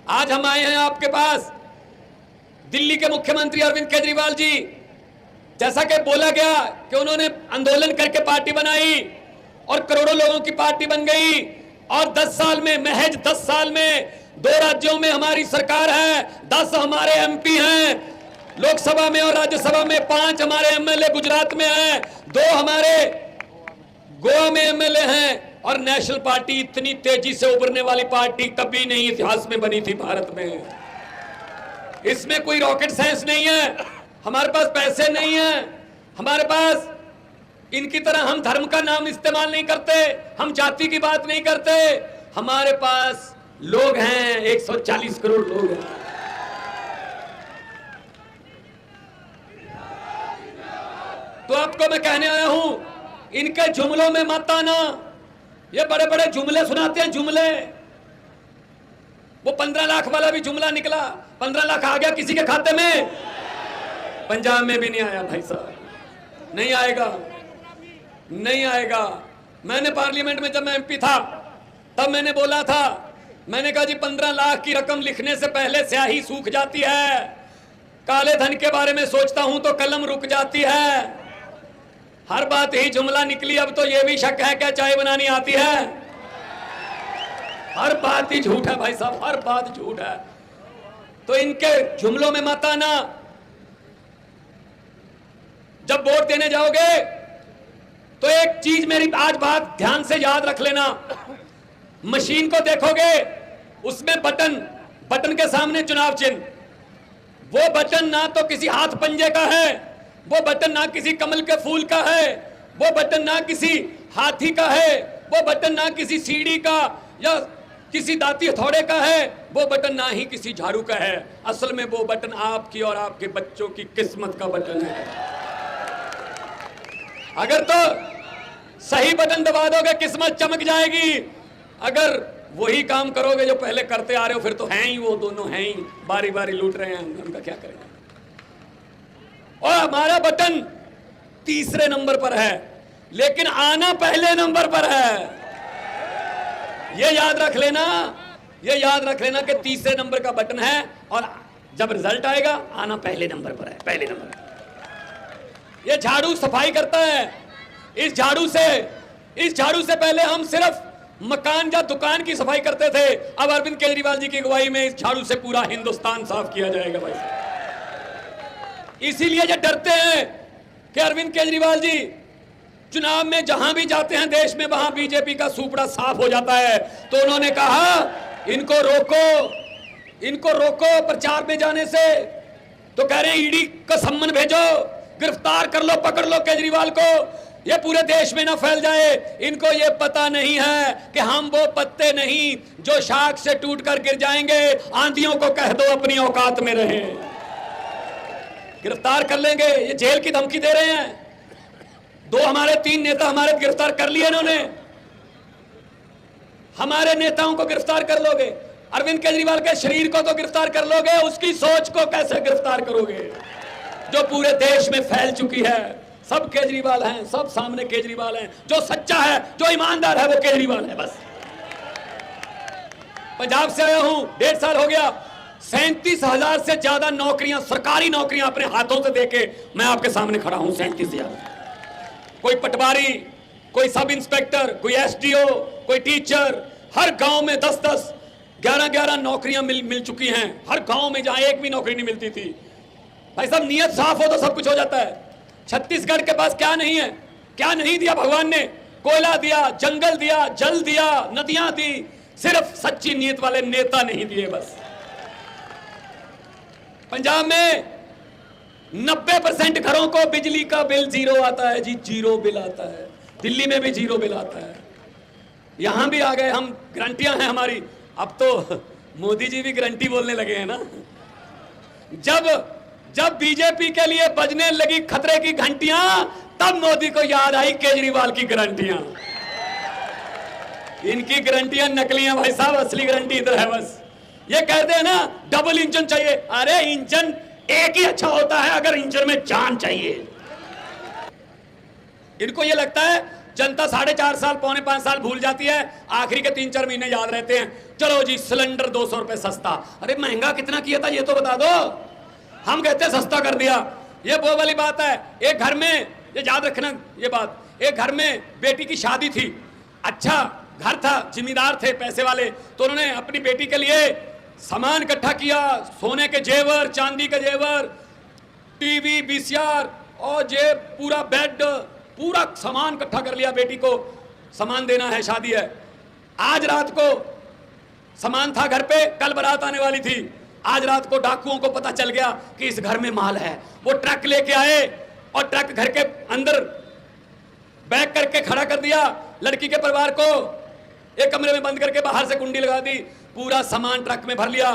आज हम आए हैं आपके पास, दिल्ली के मुख्यमंत्री अरविंद केजरीवाल जी, जैसा कि बोला गया कि उन्होंने आंदोलन करके पार्टी बनाई और करोड़ों लोगों की पार्टी बन गई, और 10 साल में, महज 10 साल में 2 राज्यों में हमारी सरकार है, 10 हमारे एमपी हैं लोकसभा में और राज्यसभा में, 5 हमारे एमएलए गुजरात में हैं, 2 हमारे गोवा में एमएलए हैं, और नेशनल पार्टी इतनी तेजी से उभरने वाली पार्टी कभी नहीं इतिहास में बनी थी भारत में। इसमें कोई रॉकेट साइंस नहीं है, हमारे पास पैसे नहीं है, हमारे पास इनकी तरह हम धर्म का नाम इस्तेमाल नहीं करते, हम जाति की बात नहीं करते, हमारे पास लोग हैं, 140 करोड़ लोग हैं। तो आपको मैं कहने आया हूं, इनके जुमलों में मत आना। ये बड़े बड़े जुमले सुनाते हैं, जुमले। वो 15 लाख वाला भी जुमला निकला, 15 लाख आ गया किसी के खाते में, पंजाब में भी नहीं आया भाई साहब, नहीं आएगा, नहीं आएगा। मैंने पार्लियामेंट में जब मैं एमपी था तब मैंने बोला था, मैंने कहा जी 15 लाख की रकम लिखने से पहले स्याही सूख जाती है, काले धन के बारे में सोचता हूं तो कलम रुक जाती है। हर बात ही जुमला निकली, अब तो यह भी शक है क्या चाय बनानी आती है। हर बात ही झूठ है भाई साहब, हर बात झूठ है। तो इनके जुमलों में मत आना। जब वोट देने जाओगे तो एक चीज मेरी आज बात ध्यान से याद रख लेना, मशीन को देखोगे उसमें बटन के सामने चुनाव चिन्ह, वो बटन ना तो किसी हाथ पंजे का है, वो बटन ना किसी कमल के फूल का है, वो बटन ना किसी हाथी का है, वो बटन ना किसी सीढ़ी का या किसी दाती हथौड़े का है, वो बटन ना ही किसी झाड़ू का है। असल में वो बटन आपकी और आपके बच्चों की किस्मत का बटन है। अगर तो सही बटन दबा दोगे किस्मत चमक जाएगी, अगर वही काम करोगे जो पहले करते आ रहे हो फिर तो हैं ही, वो दोनों हैं ही, बारी बारी लूट रहे हैं, उनका क्या करेंगे। और हमारा बटन तीसरे नंबर पर है, लेकिन आना पहले नंबर पर है। ये याद रख लेना, ये याद रख लेना कि तीसरे नंबर का बटन है, और जब रिजल्ट आएगा आना पहले नंबर पर है, पहले नंबर पर। ये झाड़ू सफाई करता है। इस झाड़ू से पहले हम सिर्फ मकान या दुकान की सफाई करते थे, अब अरविंद केजरीवाल जी की अगुवाई में इस झाड़ू से पूरा हिंदुस्तान साफ किया जाएगा भाई। इसीलिए ये डरते हैं कि अरविंद केजरीवाल जी चुनाव में जहां भी जाते हैं देश में, वहां बीजेपी का सुपड़ा साफ हो जाता है। तो उन्होंने कहा इनको रोको प्रचार में जाने से। तो कह रहे हैं ईडी का सम्मन भेजो, गिरफ्तार कर लो, पकड़ लो केजरीवाल को, ये पूरे देश में ना फैल जाए। इनको ये पता नहीं है कि हम वो पत्ते नहीं जो शाख से टूटकर गिर जाएंगे। आंधियों को कह दो अपनी औकात में रहे, गिरफ्तार कर लेंगे। ये जेल की धमकी दे रहे हैं। 2 हमारे 3 नेता हमारे गिरफ्तार कर लिए इन्होंने। हमारे नेताओं को गिरफ्तार कर लोगे, अरविंद केजरीवाल के शरीर को तो गिरफ्तार कर लोगे, उसकी सोच को कैसे गिरफ्तार करोगे जो पूरे देश में फैल चुकी है। सब केजरीवाल हैं, सब सामने केजरीवाल हैं। जो सच्चा है, जो ईमानदार है, वो केजरीवाल है बस। पंजाब से आया हूं, 1.5 साल हो गया। 37,000 से ज्यादा नौकरियां, सरकारी नौकरियां अपने हाथों से देके मैं आपके सामने खड़ा हूं। 37,000। कोई पटवारी, कोई सब इंस्पेक्टर, कोई एसडीओ, कोई टीचर, हर गांव में 10-10, 11-11 नौकरियां मिल चुकी हैं। हर गांव में जहां एक भी नौकरी नहीं मिलती थी। भाई साहब, नियत साफ हो तो सब कुछ हो जाता है। छत्तीसगढ़ के पास क्या नहीं है, क्या नहीं दिया भगवान ने? कोयला दिया, जंगल दिया, जल दिया, नदियां दी, सिर्फ सच्ची नीयत वाले नेता नहीं दिए बस। पंजाब में 90% घरों को बिजली का बिल 0 आता है जी, 0 बिल आता है। दिल्ली में भी 0 बिल आता है, यहां भी आ गए हम। गारंटियां हैं हमारी। अब तो मोदी जी भी गारंटी बोलने लगे हैं ना। जब बीजेपी के लिए बजने लगी खतरे की घंटियां, तब मोदी को याद आई केजरीवाल की गारंटियां। इनकी गारंटियां नकली हैं भाई साहब, असली गारंटी इधर है बस। ये कहते हैं ना डबल इंजन चाहिए, अरे इंजन एक ही अच्छा होता है अगर इंजन में जान चाहिए। इनको ये लगता है जनता 4.5 साल, 4.25 साल भूल जाती है, आखिरी के 3-4 महीने याद रहते हैं। चलो जी सिलेंडर 200 रुपए सस्ता, अरे महंगा कितना किया था ये तो बता दो। हम कहते हैं सस्ता कर दिया, ये वो वाली बात है। एक घर में, ये याद रखना ये बात, एक घर में बेटी की शादी थी, अच्छा घर था, जिम्मेदार थे पैसे वाले, तो उन्होंने अपनी बेटी के लिए सामान इकट्ठा किया, सोने के जेवर, चांदी के जेवर, टीवी, वीसीआर और ये पूरा बेड, पूरा सामान इकट्ठा कर लिया। बेटी को सामान देना है, शादी है। आज रात को सामान था घर पे, कल बारात आने वाली थी। आज रात को डाकुओं को पता चल गया कि इस घर में माल है। वो ट्रक लेके आए और ट्रक घर के अंदर बैक करके खड़ा कर दिया। लड़की के परिवार को एक कमरे में बंद करके बाहर से कुंडी लगा दी, पूरा सामान ट्रक में भर लिया।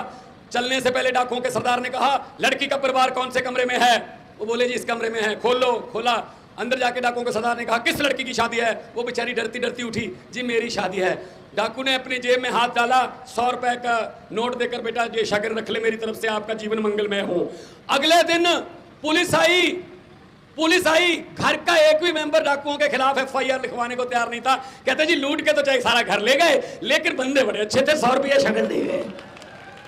चलने से पहले डाकुओं के सरदार ने कहा, लड़की का परिवार कौन से कमरे में है? वो बोले जी इस कमरे में है। खोल लो, खोला। अंदर जाके डाकुओं के सरदार ने कहा, किस लड़की की शादी है? वो बेचारी डरती डरती उठी, जी मेरी शादी है। डाकू ने अपनी जेब में हाथ डाला, 100 रुपए का नोट देकर, बेटा ये शागिर्द रख ले, मेरी तरफ से आपका जीवन मंगलमय हो। अगले दिन पुलिस आई, घर का एक भी मेंबर डाकुओं के खिलाफ एफआईआर लिखवाने को तैयार नहीं था। कहते जी लूट के तो चाहे सारा घर ले गए, लेकिन बंदे बड़े अच्छे थे, 100 रुपया शगन दे गए।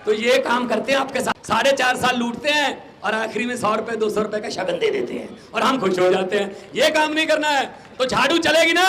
तो ये काम करते हैं आपके साथ, 4.5 साल लूटते हैं और आखिरी में 100 रुपए 200 रुपए का शगन दे देते हैं और हम खुश हो जाते हैं। ये काम नहीं करना है तो झाड़ू चलेगी ना।